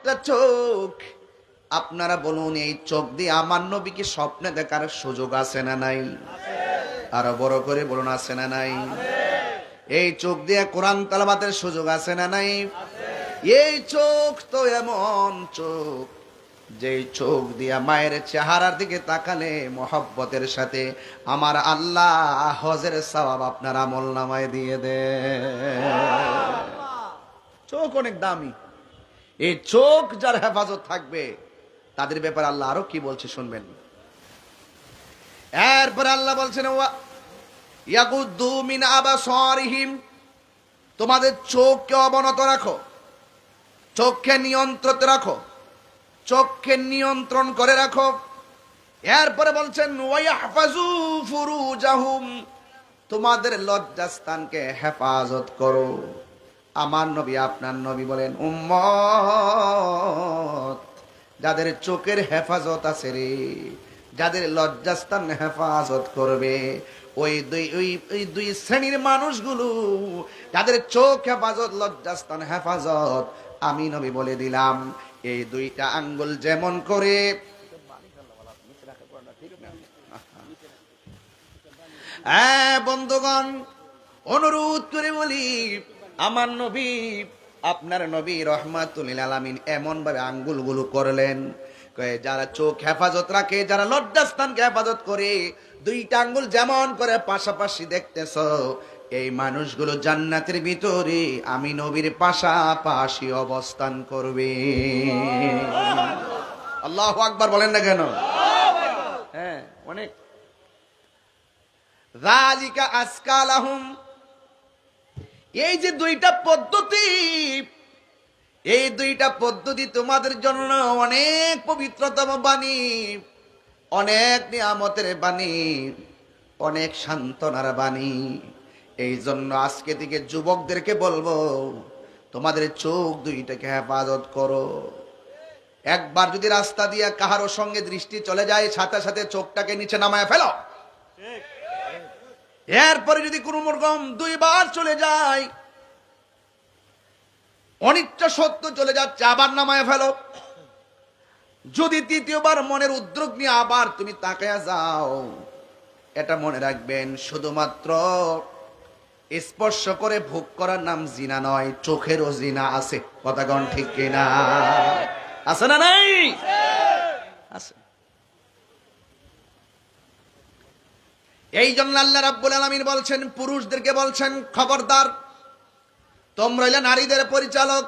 একটা চোখ, আপনারা বলুন এই চোখ দিয়ে আমার নবীকে স্বপ্নে দেখার সুযোগ আছে না নাই? আরো বড় করে বলুন, আছে না নাই? এই চোখ দিয়ে কোরআন তেলাওয়াতের সুযোগ আছে না নাই? এই চোখ তো এমন চোখ, যেই চোখ দিয়া মায়ের চেহারার দিকে তাকালে মহব্বতের সাথে আমার আল্লাহ হজের সওয়াব আপনার আমল নামায় দিয়ে দে। চোখ অনেক দামি। এই চোখ যার হেফাজত থাকবে তাদের ব্যাপারে আল্লাহ আরো কি বলছে শুনবেন। এরপর আল্লাহ বলছেন ইয়াগুদ্দু মিন আবসারিহিম, তোমাদের চোখকে অবনত রাখো, চোখকে নিয়ন্ত্রণ রাখো, চোখকে নিয়ন্ত্রণ করে রাখো। এরপরে বলছেন ওয়াইহফাজু ফুরুজাহুম, তোমাদের লজ্জাস্থানকে হেফাজত করো। আমার নবী আপনার নবী বলেন উম্মত, যাদের চোখের হেফাজত আছে রে, যাদের লজ্জাস্থান হেফাজত করবে, ওই দুই শ্রেণীর মানুষগুলো, যাদের চোখ হেফাজত, লজ্জাস্থান হেফাজত, আমি নবী বলে দিলাম এই দুইটা আঙ্গুল যেমন করে বন্ধুগণ, অনুরোধ করে বলি, আমার নবী আপনার নবী রহমাতুল আলামিন এমন ভাবে আঙ্গুলগুলো করলেন, যারা চোখ হেফাজত রাখে, যারা লজ্জাস্থানকে হেফাজত করে, দুইটা আঙ্গুল যেমন করে পাশাপাশি দেখতেছ, এই মানুষগুলো জান্নাতের ভিতরে আমি নবীর পাশাপাশি অবস্থান করবে। আল্লাহু আকবার বলেন না কেন? হ্যাঁ, অনেক। যালিকা আজকা লাহুম, এই যে দুইটা পদ্ধতি, এই দুইটা পদ্ধতি তোমাদের জন্য অনেক পবিত্রতম বাণী, অনেক নিয়ামতের বাণী, অনেক সান্ত্বনার বাণী। এই জন্য আজকে থেকে যুবকদেরকে বলবো, তোমাদের চোখ দুইটাকে হেফাজত করো। একবার যদি রাস্তা দিয়ে কাহারো সঙ্গে দৃষ্টি চলে যায়, সাথে সাথে চোখটাকে নিচে নামায় ফেলো। এরপরে যদি কোনো রকম দুইবার চলে যায়, অনিচ্ছা সত্য চলে যাচ্ছে, আবার নামায় ফেলো। যদি তৃতীয়বার মনের উদ্যোগ নিয়ে আবার তুমি তাকায়া যাও, এটা মনে রাখবেন, শুধুমাত্র স্পর্শ করে ভোগ করার নাম জিনা নয়, চোখেরও জিনা আছে। কথা কোন ঠিক কিনা? আছে না নাই? আছে। এই জন্য আল্লাহ রাব্বুল আলামিন বলছেন, পুরুষদেরকে বলছেন খবরদার, তোমরা হইলে নারীদের পরিচালক,